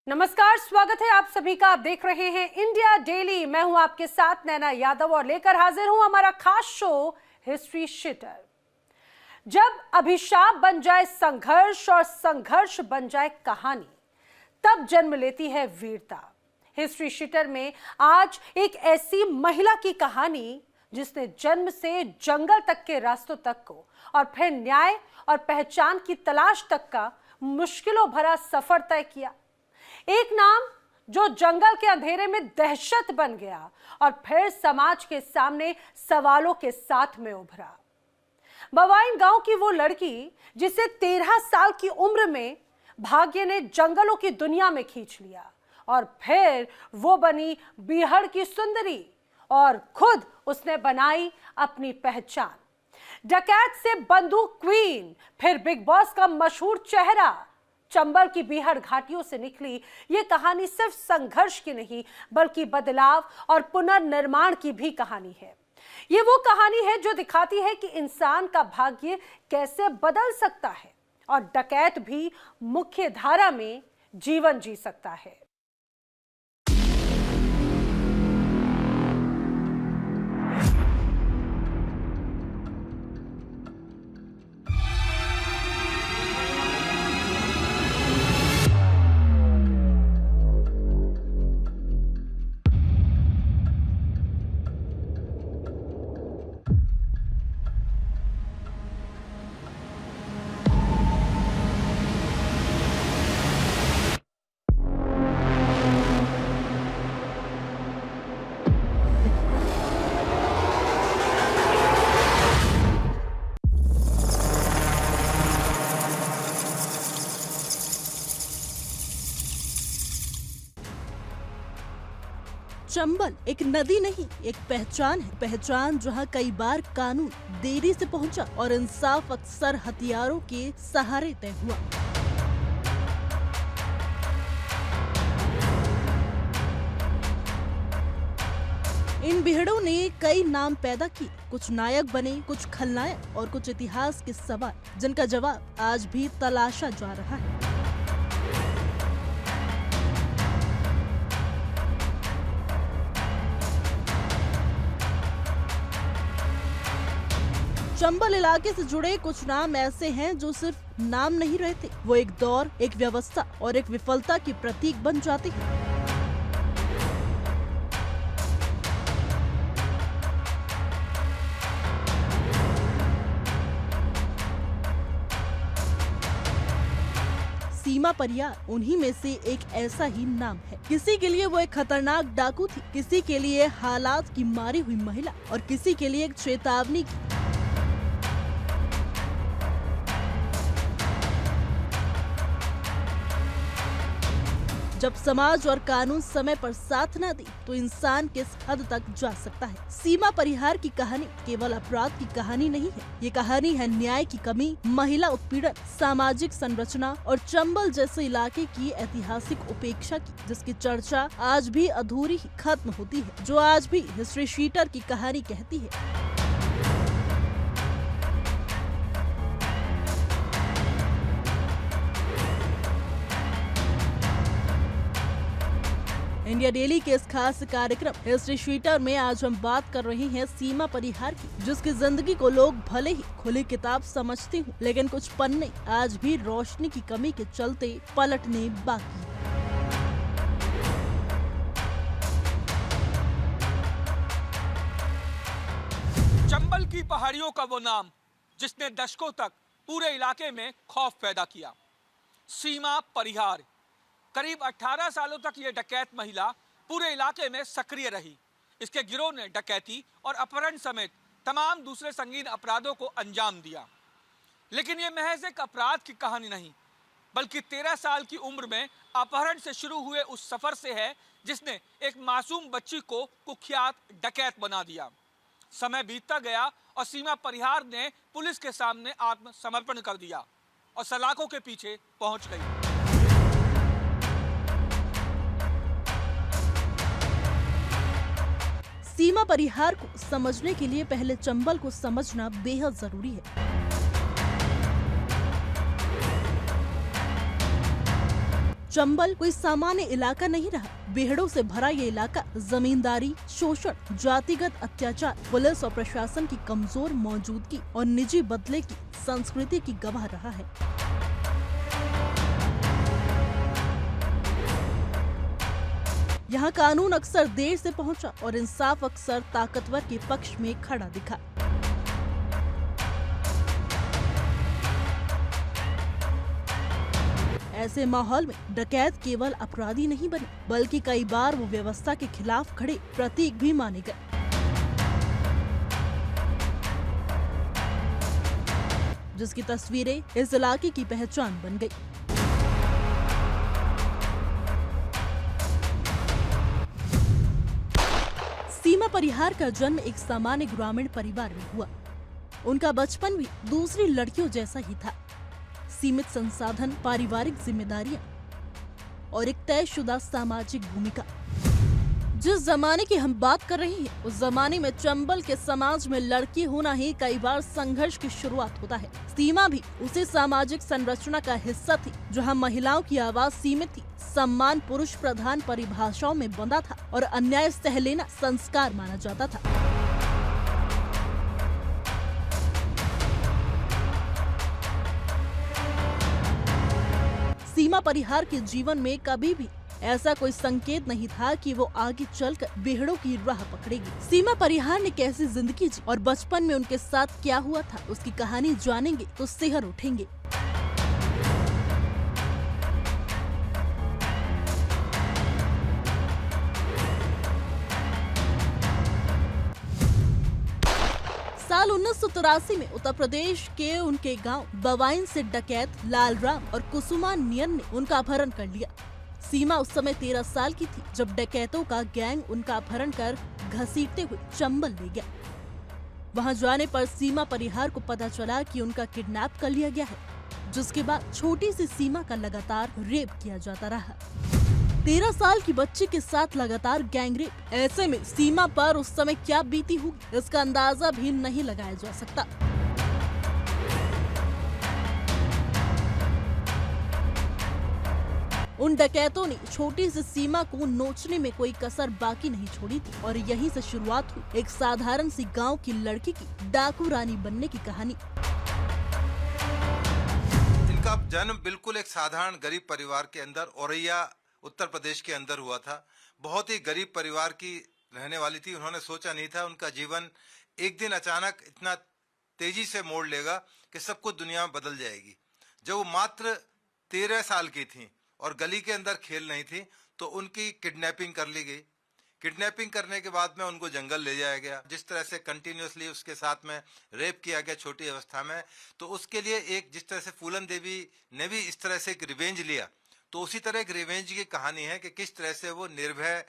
नमस्कार, स्वागत है आप सभी का। आप देख रहे हैं इंडिया डेली। मैं हूं आपके साथ नैना यादव और लेकर हाजिर हूं हमारा खास शो हिस्ट्री शीटर। जब अभिशाप बन जाए संघर्ष और संघर्ष बन जाए कहानी, तब जन्म लेती है वीरता। हिस्ट्री शीटर में आज एक ऐसी महिला की कहानी जिसने जन्म से जंगल तक के रास्तों तक को और फिर न्याय और पहचान की तलाश तक का मुश्किलों भरा सफर तय किया। एक नाम जो जंगल के अंधेरे में दहशत बन गया और फिर समाज के सामने सवालों के साथ में उभरा। बवाइन गांव की वो लड़की जिसे 13 साल की उम्र में भाग्य ने जंगलों की दुनिया में खींच लिया और फिर वो बनी बीहड़ की सुंदरी और खुद उसने बनाई अपनी पहचान। डकैत से बंदूक क्वीन, फिर बिग बॉस का मशहूर चेहरा। चंबल की बीहड़ घाटियों से निकली ये कहानी सिर्फ संघर्ष की नहीं बल्कि बदलाव और पुनर्निर्माण की भी कहानी है। ये वो कहानी है जो दिखाती है कि इंसान का भाग्य कैसे बदल सकता है और डकैत भी मुख्य धारा में जीवन जी सकता है। चंबल एक नदी नहीं, एक पहचान है। पहचान जहां कई बार कानून देरी से पहुंचा और इंसाफ अक्सर हथियारों के सहारे तय हुआ। इन बीहड़ों ने कई नाम पैदा किए, कुछ नायक बने, कुछ खलनायक और कुछ इतिहास के सवाल जिनका जवाब आज भी तलाशा जा रहा है। चंबल इलाके से जुड़े कुछ नाम ऐसे हैं जो सिर्फ नाम नहीं रहते, वो एक दौर, एक व्यवस्था और एक विफलता की प्रतीक बन जाते हैं। सीमा परियार उन्हीं में से एक ऐसा ही नाम है। किसी के लिए वो एक खतरनाक डाकू थी, किसी के लिए हालात की मारी हुई महिला और किसी के लिए एक चेतावनी की। जब समाज और कानून समय पर साथ न दे तो इंसान किस हद तक जा सकता है। सीमा परिहार की कहानी केवल अपराध की कहानी नहीं है, ये कहानी है न्याय की कमी, महिला उत्पीड़न, सामाजिक संरचना और चंबल जैसे इलाके की ऐतिहासिक उपेक्षा की, जिसकी चर्चा आज भी अधूरी ही खत्म होती है, जो आज भी हिस्ट्री शीटर की कहानी कहती है। इंडिया डेली के इस खास कार्यक्रम हिस्ट्री शीटर में आज हम बात कर रहे हैं सीमा परिहार की, जिसकी जिंदगी को लोग भले ही खुली किताब समझते हों, लेकिन कुछ पन्ने आज भी रोशनी की कमी के चलते पलटने बाकी हैं। चंबल की पहाड़ियों का वो नाम जिसने दशकों तक पूरे इलाके में खौफ पैदा किया, सीमा परिहार। करीब 18 सालों तक ये डकैत महिला पूरे इलाके में सक्रिय रही। इसके गिरोह ने डकैती और अपहरण समेत तमाम दूसरे संगीन अपराधों को अंजाम दिया। लेकिन ये महज एक अपराध की कहानी नहीं, बल्कि 13 साल की उम्र में अपहरण से शुरू हुए उस सफर से है जिसने एक मासूम बच्ची को कुख्यात डकैत बना दिया। समय बीतता गया और सीमा परिहार ने पुलिस के सामने आत्मसमर्पण कर दिया और सलाखों के पीछे पहुंच गई। सीमा परिहार को समझने के लिए पहले चंबल को समझना बेहद जरूरी है। चंबल कोई सामान्य इलाका नहीं रहा। बेहड़ों से भरा ये इलाका जमींदारी, शोषण, जातिगत अत्याचार, पुलिस और प्रशासन की कमजोर मौजूदगी और निजी बदले की संस्कृति की गवाह रहा है। यहाँ कानून अक्सर देर से पहुंचा और इंसाफ अक्सर ताकतवर के पक्ष में खड़ा दिखा। ऐसे माहौल में डकैत केवल अपराधी नहीं बने, बल्कि कई बार वो व्यवस्था के खिलाफ खड़े प्रतीक भी माने गए। जिसकी तस्वीरें इस इलाके की पहचान बन गई। सीमा परिहार का जन्म एक सामान्य ग्रामीण परिवार में हुआ। उनका बचपन भी दूसरी लड़कियों जैसा ही था। सीमित संसाधन, पारिवारिक जिम्मेदारियां और एक तयशुदा सामाजिक भूमिका। जिस जमाने की हम बात कर रहे हैं, उस जमाने में चंबल के समाज में लड़की होना ही कई बार संघर्ष की शुरुआत होता है। सीमा भी उसी सामाजिक संरचना का हिस्सा थी जहां महिलाओं की आवाज सीमित थी, सम्मान पुरुष प्रधान परिभाषाओं में बंधा था और अन्याय सह लेना संस्कार माना जाता था। सीमा परिहार के जीवन में कभी भी ऐसा कोई संकेत नहीं था कि वो आगे चलकर बेहड़ों की राह पकड़ेगी। सीमा परिहार ने कैसी जिंदगी जी और बचपन में उनके साथ क्या हुआ था, उसकी कहानी जानेंगे तो सिहर उठेंगे। साल 1983 में उत्तर प्रदेश के उनके गांव बवाइन से डकैत लालराम और कुसुमा नियन ने उनका अपहरण कर लिया। सीमा उस समय 13 साल की थी जब डकैतों का गैंग उनका अपहरण कर घसीटते हुए चंबल ले गया। वहां जाने पर सीमा परिहार को पता चला कि उनका किडनैप कर लिया गया है, जिसके बाद छोटी सी सीमा का लगातार रेप किया जाता रहा। 13 साल की बच्ची के साथ लगातार गैंगरेप। ऐसे में सीमा पर उस समय क्या बीती होगी, इसका अंदाजा भी नहीं लगाया जा सकता। उन डकैतों ने छोटी सी सीमा को नोचने में कोई कसर बाकी नहीं छोड़ी थी और यहीं से शुरुआत हुई एक साधारण सी गांव की लड़की की डाकू रानी बनने की कहानी। इनका जन्म बिल्कुल एक साधारण गरीब परिवार के अंदर औरैया उत्तर प्रदेश के अंदर हुआ था। बहुत ही गरीब परिवार की रहने वाली थी। उन्होंने सोचा नहीं था उनका जीवन एक दिन अचानक इतना तेजी से मोड़ लेगा कि सब कुछ दुनिया में बदल जाएगी। जब वो मात्र 13 साल की थी और गली के अंदर खेल नहीं थी तो उनकी किडनैपिंग कर ली गई। किडनैपिंग करने के बाद में उनको जंगल ले जाया गया। जिस तरह से कंटिन्यूसली उसके साथ में रेप किया गया छोटी अवस्था में, तो उसके लिए एक जिस तरह से फूलन देवी ने भी इस तरह से एक रिवेंज लिया, तो उसी तरह एक रिवेंज की कहानी है कि किस तरह से वो निर्भय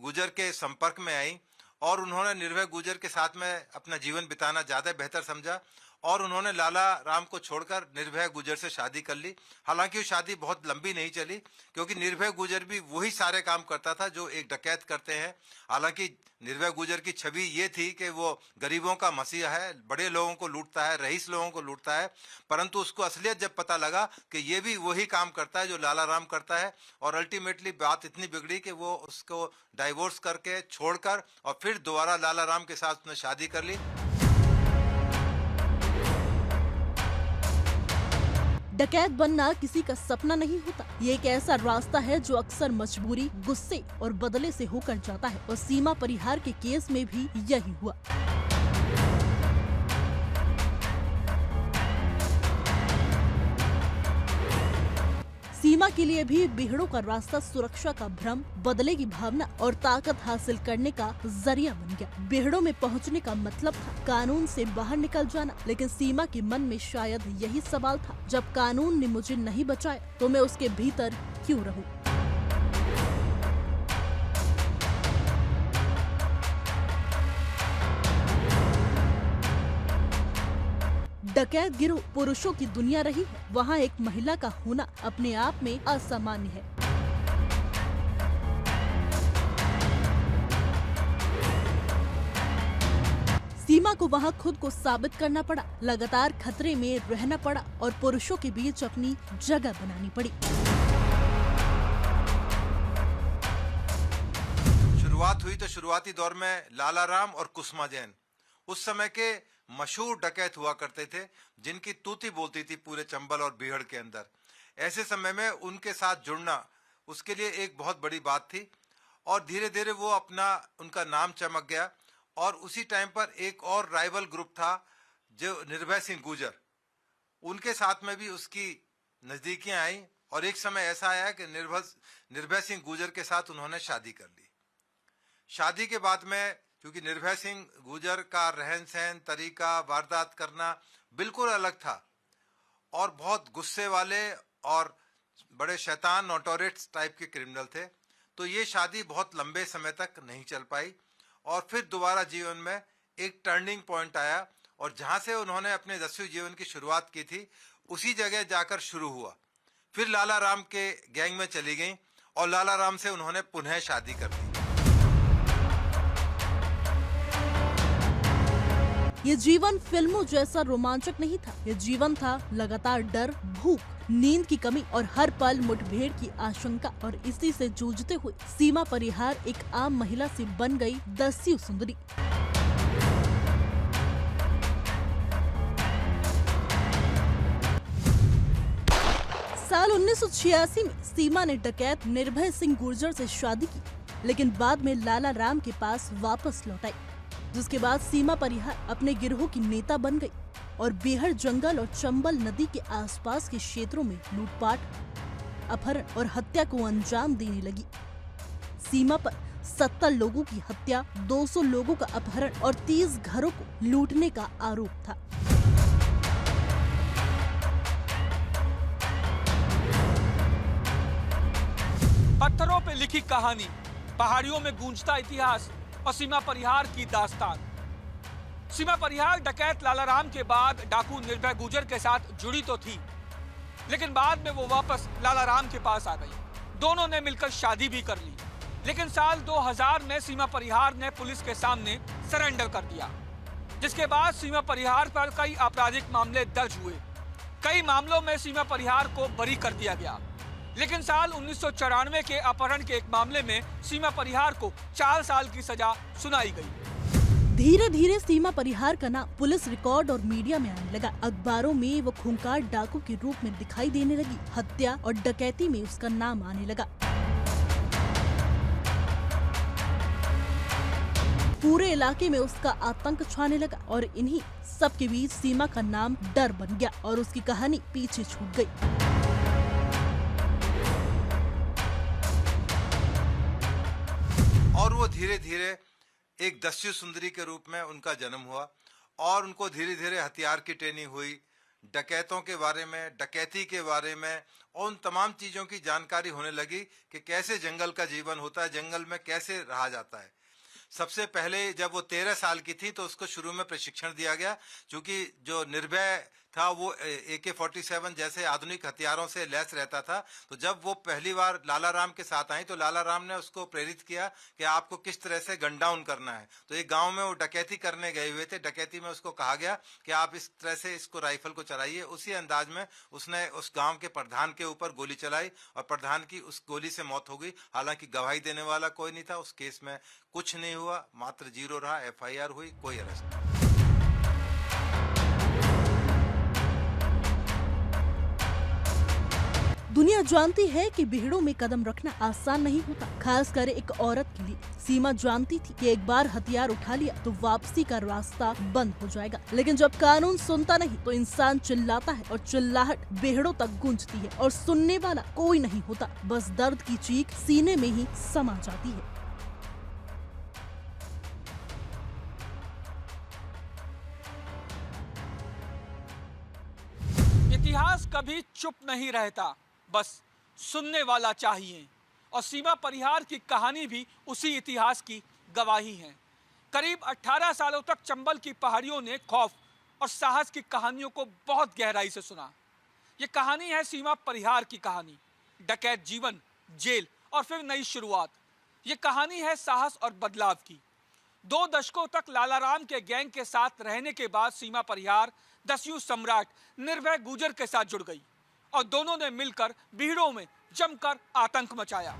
गुजर के संपर्क में आई और उन्होंने निर्भय गुजर के साथ में अपना जीवन बिताना ज्यादा बेहतर समझा और उन्होंने लाला राम को छोड़कर निर्भय गुजर से शादी कर ली। हालांकि वो शादी बहुत लंबी नहीं चली क्योंकि निर्भय गुजर भी वही सारे काम करता था जो एक डकैत करते हैं। हालांकि निर्भय गुजर की छवि ये थी कि वो गरीबों का मसीहा है, बड़े लोगों को लूटता है, रईस लोगों को लूटता है, परंतु उसको असलियत जब पता लगा कि ये भी वही काम करता है जो लाला राम करता है और अल्टीमेटली बात इतनी बिगड़ी कि वो उसको डाइवोर्स करके छोड़कर और फिर दोबारा लाला राम के साथ उसने शादी कर ली। डकैत बनना किसी का सपना नहीं होता। ये एक ऐसा रास्ता है जो अक्सर मजबूरी, गुस्से और बदले से होकर जाता है और सीमा परिहार के केस में भी यही हुआ। सीमा के लिए भी बेहड़ों का रास्ता सुरक्षा का भ्रम, बदले की भावना और ताकत हासिल करने का जरिया बन गया। बेहड़ों में पहुंचने का मतलब था कानून से बाहर निकल जाना, लेकिन सीमा के मन में शायद यही सवाल था, जब कानून ने मुझे नहीं बचाया तो मैं उसके भीतर क्यों रहूं? डकैत गिरोह पुरुषों की दुनिया रही है, वहाँ एक महिला का होना अपने आप में असामान्य है। सीमा को वहाँ खुद को साबित करना पड़ा, लगातार खतरे में रहना पड़ा और पुरुषों के बीच अपनी जगह बनानी पड़ी। हुई तो शुरुआती दौर में लाला राम और कुसुमा जैन उस समय के मशहूर डकैत हुआ करते थे, जिनकी तूती बोलती थी पूरे चंबल और बीहड़ के अंदर। ऐसे समय में उनके साथ जुड़ना उसके लिए एक बहुत बड़ी बात थी और धीरे धीरे वो उनका नाम चमक गया। और उसी टाइम पर एक और राइवल ग्रुप था जो निर्भय सिंह गुर्जर, उनके साथ में भी उसकी नजदीकियां आई और एक समय ऐसा आया कि निर्भय सिंह गुर्जर के साथ उन्होंने शादी कर ली। शादी के बाद में क्योंकि निर्भय सिंह गुर्जर का रहन सहन, तरीका, वारदात करना बिल्कुल अलग था और बहुत गुस्से वाले और बड़े शैतान नोटोरियस टाइप के क्रिमिनल थे, तो ये शादी बहुत लंबे समय तक नहीं चल पाई। और फिर दोबारा जीवन में एक टर्निंग पॉइंट आया और जहां से उन्होंने अपने 10वीं जीवन की शुरुआत की थी उसी जगह जाकर शुरू हुआ। फिर लाला राम के गैंग में चली गई और लाला राम से उन्होंने पुनः शादी कर दी। ये जीवन फिल्मों जैसा रोमांचक नहीं था। ये जीवन था लगातार डर, भूख, नींद की कमी और हर पल मुठभेड़ की आशंका। और इसी से जूझते हुए सीमा परिहार एक आम महिला से बन गई दस्यु सुंदरी। साल 1986 में सीमा ने डकैत निर्भय सिंह गुर्जर से शादी की, लेकिन बाद में लाला राम के पास वापस लौट आई, जिसके बाद सीमा परिहार अपने गिरोह की नेता बन गई और बीहड़ जंगल और चंबल नदी के आसपास के क्षेत्रों में लूटपाट, अपहरण और हत्या को अंजाम देने लगी। सीमा पर 70 लोगों की हत्या, 200 लोगों का अपहरण और 30 घरों को लूटने का आरोप था। पत्थरों पे लिखी कहानी, पहाड़ियों में गूंजता इतिहास और सीमा परिहार की दास्तान। सीमा परिहार डकैत लाला राम के बाद डाकू निर्भय गुर्जर के साथ जुड़ी तो थी, लेकिन बाद में वो वापस लाला राम के पास आ गई। दोनों ने मिलकर शादी भी कर ली, लेकिन साल 2000 में सीमा परिहार ने पुलिस के सामने सरेंडर कर दिया, जिसके बाद सीमा परिहार पर कई आपराधिक मामले दर्ज हुए। कई मामलों में सीमा परिहार को बरी कर दिया गया, लेकिन साल 1994 के अपहरण के एक मामले में सीमा परिहार को 4 साल की सजा सुनाई गई। धीरे धीरे सीमा परिहार का नाम पुलिस रिकॉर्ड और मीडिया में आने लगा। अखबारों में वो खूंखार डाकू के रूप में दिखाई देने लगी। हत्या और डकैती में उसका नाम आने लगा। पूरे इलाके में उसका आतंक छाने लगा और इन्हीं सबके बीच सीमा का नाम डर बन गया और उसकी कहानी पीछे छूट गई। और वो धीरे धीरे एक दस्यु सुंदरी के रूप में उनका जन्म हुआ और उनको धीरे धीरे हथियार की ट्रेनिंग हुई, डकैतों के बारे में, डकैती के बारे में और उन तमाम चीजों की जानकारी होने लगी कि कैसे जंगल का जीवन होता है, जंगल में कैसे रहा जाता है। सबसे पहले जब वो 13 साल की थी तो उसको शुरू में प्रशिक्षण दिया गया, क्योंकि जो निर्भय था वो AK-47 जैसे आधुनिक हथियारों से लैस रहता था। तो जब वो पहली बार लाला राम के साथ आई तो लाला राम ने उसको प्रेरित किया कि आपको किस तरह से गन डाउन करना है। तो एक गांव में वो डकैती करने गए हुए थे, डकैती में उसको कहा गया कि आप इस तरह से इसको राइफल को चलाइए। उसी अंदाज में उसने उस गाँव के प्रधान के ऊपर गोली चलाई और प्रधान की उस गोली से मौत हो गई। हालांकि गवाही देने वाला कोई नहीं था, उस केस में कुछ नहीं हुआ, मात्र 0 रहा, FIR हुई, कोई अरेस्ट नहीं। दुनिया जानती है कि बीहड़ों में कदम रखना आसान नहीं होता, खासकर एक औरत के लिए। सीमा जानती थी कि एक बार हथियार उठा लिया तो वापसी का रास्ता बंद हो जाएगा, लेकिन जब कानून सुनता नहीं तो इंसान चिल्लाता है और चिल्लाहट बीहड़ों तक गूंजती है और सुनने वाला कोई नहीं होता। बस दर्द की चीख सीने में ही समा जाती है। इतिहास कभी चुप नहीं रहता, बस सुनने वाला चाहिए। और सीमा परिहार की कहानी भी उसी इतिहास की गवाही है। करीब 18 सालों तक चंबल की पहाड़ियों ने खौफ और साहस की कहानियों को बहुत गहराई से सुना। ये कहानी है सीमा परिहार की कहानी, डकैत जीवन, जेल और फिर नई शुरुआत। ये कहानी है साहस और बदलाव की। 2 दशकों तक लाला राम के गैंग के साथ रहने के बाद सीमा परिहार दस्यु सम्राट निर्भय गुर्जर के साथ जुड़ गई और दोनों ने मिलकर बीहड़ों में जमकर आतंक मचाया।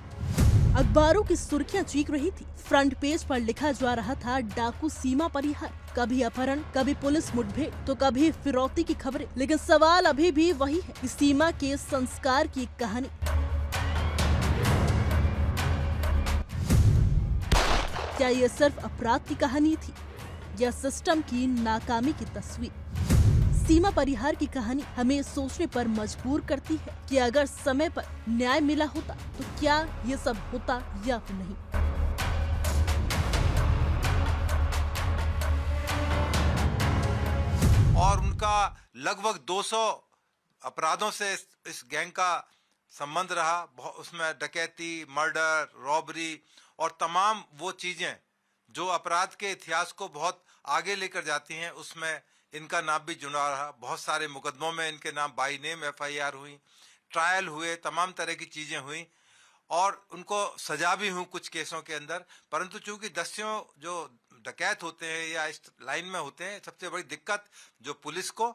अखबारों की सुर्खियां चीख रही थी। फ्रंट पेज पर लिखा जा रहा था डाकू सीमा परिहार, कभी अपहरण, कभी पुलिस मुठभेड़, तो कभी फिरौती की खबरें। लेकिन सवाल अभी भी वही है कि सीमा के संस्कार की एक कहानी, क्या ये सिर्फ अपराध की कहानी थी या सिस्टम की नाकामी की तस्वीर? सीमा परिहार की कहानी हमें सोचने पर मजबूर करती है कि अगर समय पर न्याय मिला होता तो क्या ये सब होता या फिर नहीं। और उनका लगभग 200 अपराधों से इस गैंग का संबंध रहा। उसमें डकैती, मर्डर, रॉबरी और तमाम वो चीजें जो अपराध के इतिहास को बहुत आगे लेकर जाती हैं, उसमें इनका नाम भी जुड़ा रहा। बहुत सारे मुकदमों में इनके नाम बाई नेम FIR हुई, ट्रायल हुए, तमाम तरह की चीजें हुई और उनको सजा भी हुई कुछ केसों के अंदर। परंतु चूंकि दस्युओं जो डकैत होते हैं या इस लाइन में होते हैं, सबसे बड़ी दिक्कत जो पुलिस को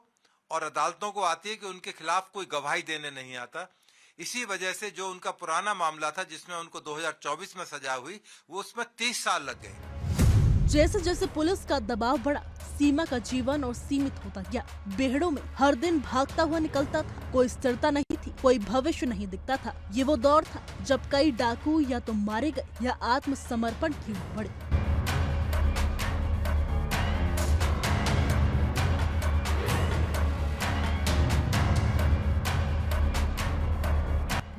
और अदालतों को आती है कि उनके खिलाफ कोई गवाही देने नहीं आता। इसी वजह से जो उनका पुराना मामला था जिसमें उनको 2024 में सजा हुई, वो उसमें 30 साल लग गए। जैसे जैसे पुलिस का दबाव बढ़ा, सीमा का जीवन और सीमित होता गया। बेहड़ों में हर दिन भागता हुआ निकलता था, कोई स्थिरता नहीं थी, कोई भविष्य नहीं दिखता था। ये वो दौर था जब कई डाकू या तो मारे गए या आत्मसमर्पण की ओर बढ़े।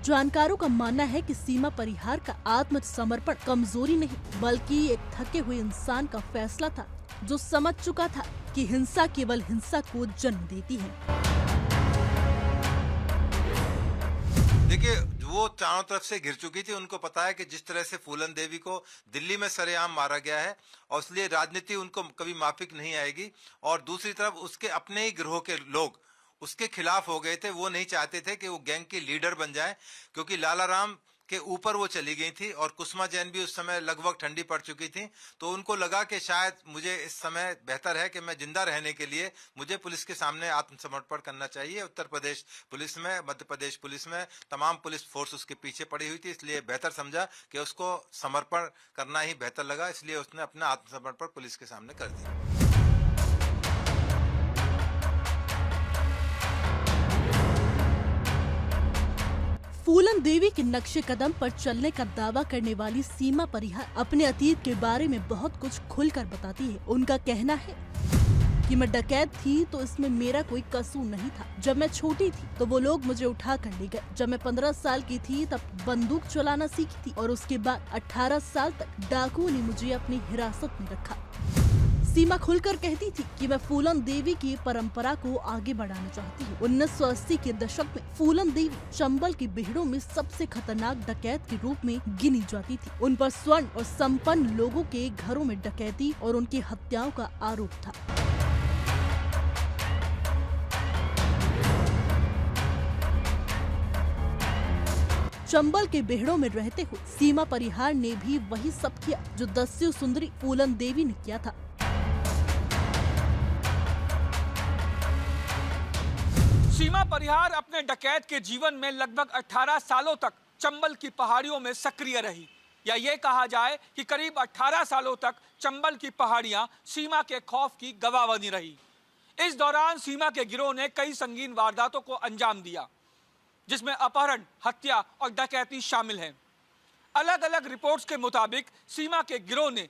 जानकारों का मानना है कि सीमा परिहार का आत्मसमर्पण कमजोरी नहीं बल्कि एक थके हुए इंसान का फैसला था जो समझ चुका था कि हिंसा केवल हिंसा को जन्म देती है। देखिए, वो चारों तरफ से घिर चुकी थी। उनको पता है कि जिस तरह से फूलन देवी को दिल्ली में सरेआम मारा गया है और इसलिए राजनीति उनको कभी माफिक नहीं आएगी। और दूसरी तरफ उसके अपने ही गिरोह के लोग उसके खिलाफ हो गए थे। वो नहीं चाहते थे कि वो गैंग की लीडर बन जाए, क्योंकि लाला राम के ऊपर वो चली गई थी और कुसुमा जैन भी उस समय लगभग ठंडी पड़ चुकी थी। तो उनको लगा कि शायद मुझे इस समय बेहतर है कि मैं जिंदा रहने के लिए मुझे पुलिस के सामने आत्मसमर्पण करना चाहिए। उत्तर प्रदेश पुलिस में, मध्य प्रदेश पुलिस में तमाम पुलिस फोर्स उसके पीछे पड़ी हुई थी, इसलिए बेहतर समझा कि उसको समर्पण करना ही बेहतर लगा। इसलिए उसने अपना आत्मसमर्पण पुलिस के सामने कर दिया। फूलन देवी के नक्शे कदम पर चलने का दावा करने वाली सीमा परिहार अपने अतीत के बारे में बहुत कुछ खुलकर बताती है। उनका कहना है कि मैं डकैत थी तो इसमें मेरा कोई कसूर नहीं था। जब मैं छोटी थी तो वो लोग मुझे उठा कर ले गए। जब मैं 15 साल की थी तब बंदूक चलाना सीखी थी और उसके बाद 18 साल तक डाकुओं ने मुझे अपनी हिरासत में रखा। सीमा खुलकर कहती थी कि मैं फूलन देवी की परंपरा को आगे बढ़ाना चाहती हूँ। 1980 के दशक में फूलन देवी चंबल की बेहड़ों में सबसे खतरनाक डकैत के रूप में गिनी जाती थी। उन पर स्वर्ण और संपन्न लोगों के घरों में डकैती और उनकी हत्याओं का आरोप था। चंबल के बेहड़ों में रहते हुए सीमा परिहार ने भी वही सब किया जो दस्यु सुंदरी फूलन देवी ने किया था। सीमा परिहार अपने डकैत के जीवन में लगभग 18 सालों तक चंबल की पहाड़ियों में सक्रिय रही, या ये कहा जाए कि करीब 18 सालों तक चंबल की पहाड़ियां सीमा के खौफ की गवाह बनी रही। इस दौरान सीमा के गिरोह ने कई संगीन वारदातों को अंजाम दिया, जिसमें अपहरण, हत्या और डकैती शामिल हैं। अलग अलग रिपोर्ट्स के मुताबिक सीमा के गिरोह ने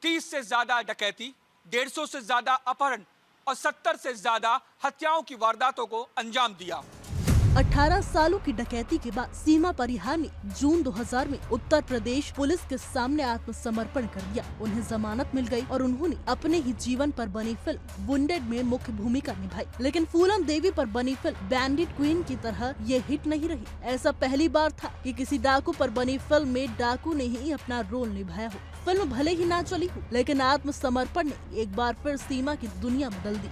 30 से ज्यादा डकैती, 150 से ज्यादा अपहरण और 70 से ज्यादा हत्याओं की वारदातों को अंजाम दिया। 18 सालों की डकैती के बाद सीमा परिहार ने जून 2000 में उत्तर प्रदेश पुलिस के सामने आत्मसमर्पण कर दिया। उन्हें जमानत मिल गई और उन्होंने अपने ही जीवन पर बनी फिल्म वुंडेड में मुख्य भूमिका निभाई। लेकिन फूलन देवी पर बनी फिल्म बैंडिट क्वीन की तरह ये हिट नहीं रही। ऐसा पहली बार था कि किसी डाकू पर बनी फिल्म में डाकू ने ही अपना रोल निभाया हो। फिल्म भले ही ना चली हो, लेकिन आत्मसमर्पण ने एक बार फिर सीमा की दुनिया बदल दी।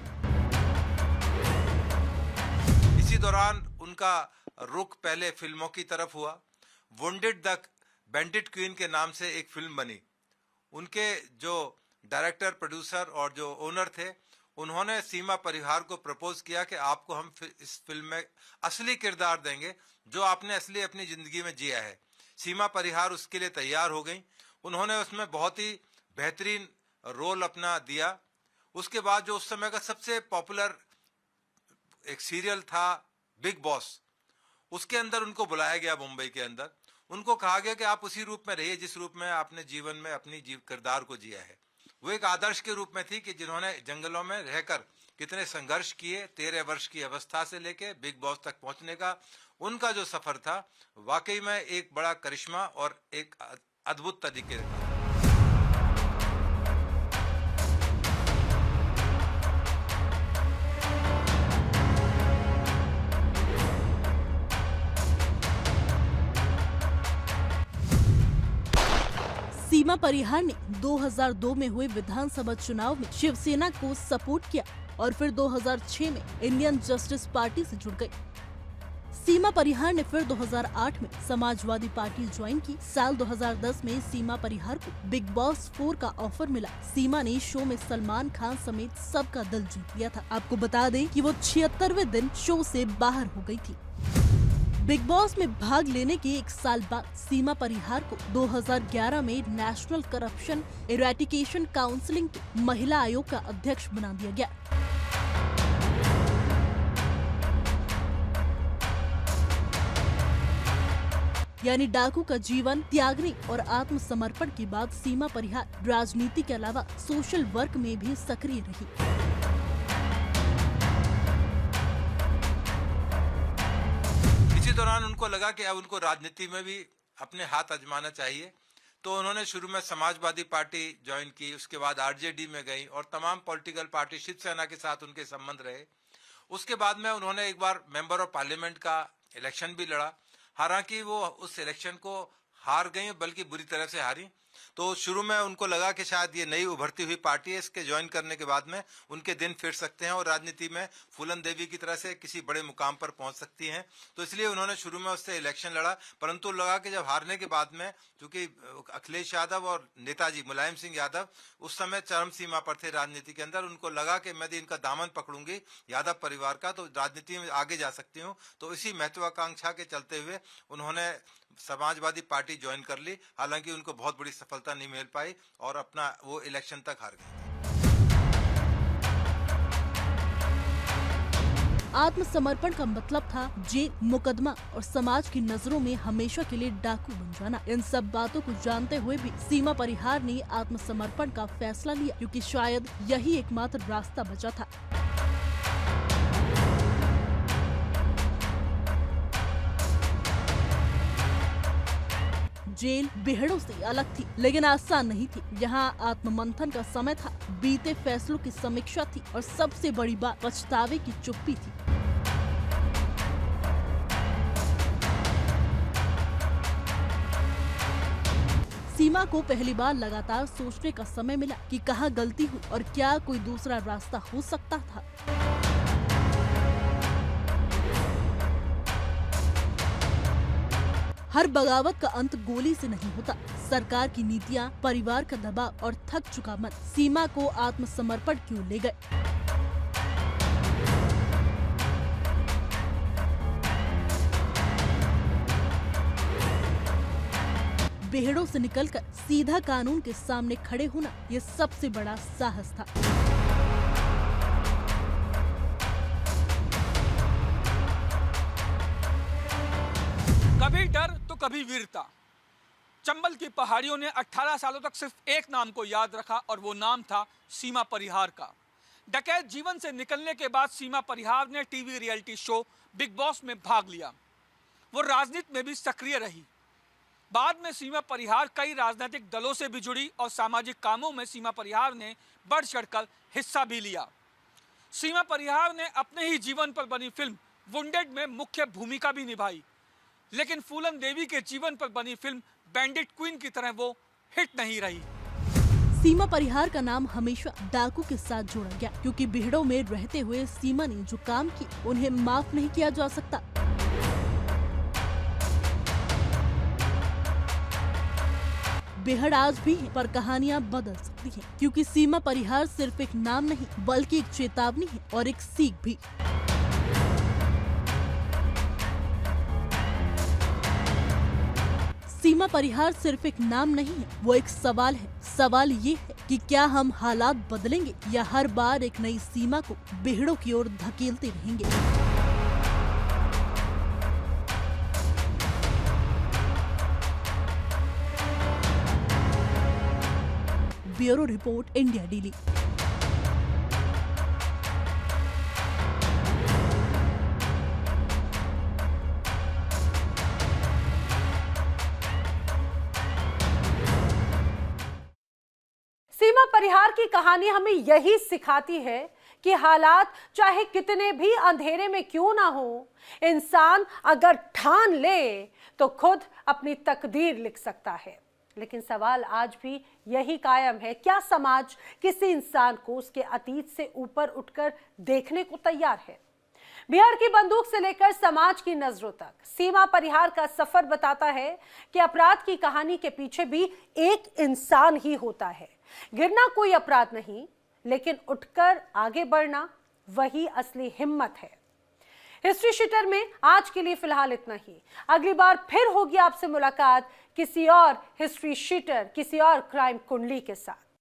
इसी दौरान उनका रुख पहले फिल्मों की तरफ हुआ। वुंडेड द बैंडिट क्वीन के नाम से एक फिल्म बनी। उनके जो डायरेक्टर, प्रोड्यूसर और जो ओनर थे, उन्होंने सीमा परिहार को प्रपोज किया कि आपको हम इस फिल्म में असली किरदार देंगे जो आपने असली अपनी जिंदगी में जिया है। सीमा परिहार उसके लिए तैयार हो गई। उन्होंने उसमें बहुत ही बेहतरीन रोल अपना दिया। उसके बाद जो उस समय का सबसे पॉपुलर एक सीरियल था बिग बॉस, उसके अंदर उनको बुलाया गया मुंबई के अंदर। उनको कहा गया कि आप उसी रूप में रहिए जिस रूप में आपने जीवन में अपनी किरदार को जिया है। वो एक आदर्श के रूप में थी कि जिन्होंने जंगलों में रहकर कितने संघर्ष किए, 13 वर्ष की अवस्था से लेके बिग बॉस तक पहुंचने का उनका जो सफर था, वाकई में एक बड़ा करिश्मा और एक अद्भुत तरीके का। सीमा परिहार ने 2002 में हुए विधानसभा चुनाव में शिवसेना को सपोर्ट किया और फिर 2006 में इंडियन जस्टिस पार्टी से जुड़ गई। सीमा परिहार ने फिर 2008 में समाजवादी पार्टी ज्वाइन की। साल 2010 में सीमा परिहार को बिग बॉस 4 का ऑफर मिला। सीमा ने शो में सलमान खान समेत सबका दिल जीत लिया था। आपको बता दें कि वो 76वें दिन शो से बाहर हो गई थी। बिग बॉस में भाग लेने के 1 साल बाद सीमा परिहार को 2011 में नेशनल करप्शन इरेडिकेशन काउंसिल के महिला आयोग का अध्यक्ष बना दिया गया। यानी डाकू का जीवन त्यागने और आत्मसमर्पण के बाद सीमा परिहार राजनीति के अलावा सोशल वर्क में भी सक्रिय रही। दौरान उनको लगा कि अब उनको राजनीति में भी अपने हाथ आजमाना चाहिए, तो उन्होंने शुरू में समाजवादी पार्टी ज्वाइन की, उसके बाद आरजेडी में गई और तमाम पॉलिटिकल पार्टी शिवसेना के साथ उनके संबंध रहे। उसके बाद में उन्होंने एक बार मेंबर ऑफ पार्लियामेंट का इलेक्शन भी लड़ा। हालांकि वो उस इलेक्शन को हार गई, बल्कि बुरी तरह से हारी। तो शुरू में उनको लगा कि शायद ये नई उभरती हुई पार्टी है, इसके ज्वाइन करने के बाद में उनके दिन फिर सकते हैं और राजनीति में फूलन देवी की तरह से किसी बड़े मुकाम पर पहुंच सकती हैं। तो इसलिए उन्होंने शुरू में उससे इलेक्शन लड़ा, परंतु लगा कि जब हारने के बाद में, चूंकि अखिलेश यादव और नेताजी मुलायम सिंह यादव उस समय चरम सीमा पर थे राजनीति के अंदर, उनको लगा कि मैं इनका दामन पकड़ूंगी यादव परिवार का तो राजनीति में आगे जा सकती हूँ। तो इसी महत्वाकांक्षा के चलते हुए उन्होंने समाजवादी पार्टी ज्वाइन कर ली। हालांकि उनको बहुत बड़ी सफलता नहीं मिल पाई और अपना वो इलेक्शन तक हार गए। आत्मसमर्पण का मतलब था जेल, मुकदमा और समाज की नजरों में हमेशा के लिए डाकू बन जाना। इन सब बातों को जानते हुए भी सीमा परिहार ने आत्मसमर्पण का फैसला लिया, क्योंकि शायद यही एकमात्र रास्ता बचा था। जेल बेहड़ों से अलग थी, लेकिन आसान नहीं थी। यहाँ आत्ममंथन का समय था, बीते फैसलों की समीक्षा थी और सबसे बड़ी बात पछतावे की चुप्पी थी। सीमा को पहली बार लगातार सोचने का समय मिला कि कहाँ गलती हुई और क्या कोई दूसरा रास्ता हो सकता था। हर बगावत का अंत गोली से नहीं होता। सरकार की नीतियां, परिवार का दबाव और थक चुका मन सीमा को आत्मसमर्पण की ओर ले गए। बेहड़ों से निकलकर सीधा कानून के सामने खड़े होना ये सबसे बड़ा साहस था। कभी डर तो कभी वीरता। चंबल की पहाड़ियों ने 18 सालों तक सिर्फ एक नाम को याद रखा और वो नाम था सीमा परिहार का। डकैत जीवन से निकलने के बाद सीमा परिहार ने TV reality show big boss में भाग लिया। वो राजनीति में भी सक्रिय रही। बाद में सीमा परिहार कई राजनीतिक दलों से भी जुड़ी और सामाजिक कामों में सीमा परिहार ने बढ़ चढ़कर हिस्सा भी लिया। सीमा परिहार ने अपने ही जीवन पर बनी फिल्म वुंडेड में मुख्य भूमिका भी निभाई, लेकिन फूलन देवी के जीवन पर बनी फिल्म बैंडिट क्वीन की तरह वो हिट नहीं रही। सीमा परिहार का नाम हमेशा डाकू के साथ जोड़ा गया, क्योंकि बेहड़ों में रहते हुए सीमा ने जो काम किए उन्हें माफ नहीं किया जा सकता। बेहड़ आज भी है, पर कहानियां बदल सकती हैं, क्योंकि सीमा परिहार सिर्फ एक नाम नहीं बल्कि एक चेतावनी है और एक सीख भी। सीमा परिहार सिर्फ एक नाम नहीं है, वो एक सवाल है। सवाल ये है कि क्या हम हालात बदलेंगे या हर बार एक नई सीमा को बेहड़ों की ओर धकेलते रहेंगे। Bureau report, India Daily. Seema Parihar की कहानी हमें यही सिखाती है कि हालात चाहे कितने भी अंधेरे में क्यों ना हो, इंसान अगर ठान ले तो खुद अपनी तकदीर लिख सकता है। लेकिन सवाल आज भी यही कायम है, क्या समाज किसी इंसान को उसके अतीत से ऊपर उठकर देखने को तैयार है? बिहार की बंदूक से लेकर समाज की नजरों तक सीमा परिहार का सफर बताता है कि अपराध की कहानी के पीछे भी एक इंसान ही होता है। गिरना कोई अपराध नहीं, लेकिन उठकर आगे बढ़ना वही असली हिम्मत है। हिस्ट्री शीटर में आज के लिए फिलहाल इतना ही। अगली बार फिर होगी आपसे मुलाकात किसी और हिस्ट्री शीटर, किसी और क्राइम कुंडली के साथ।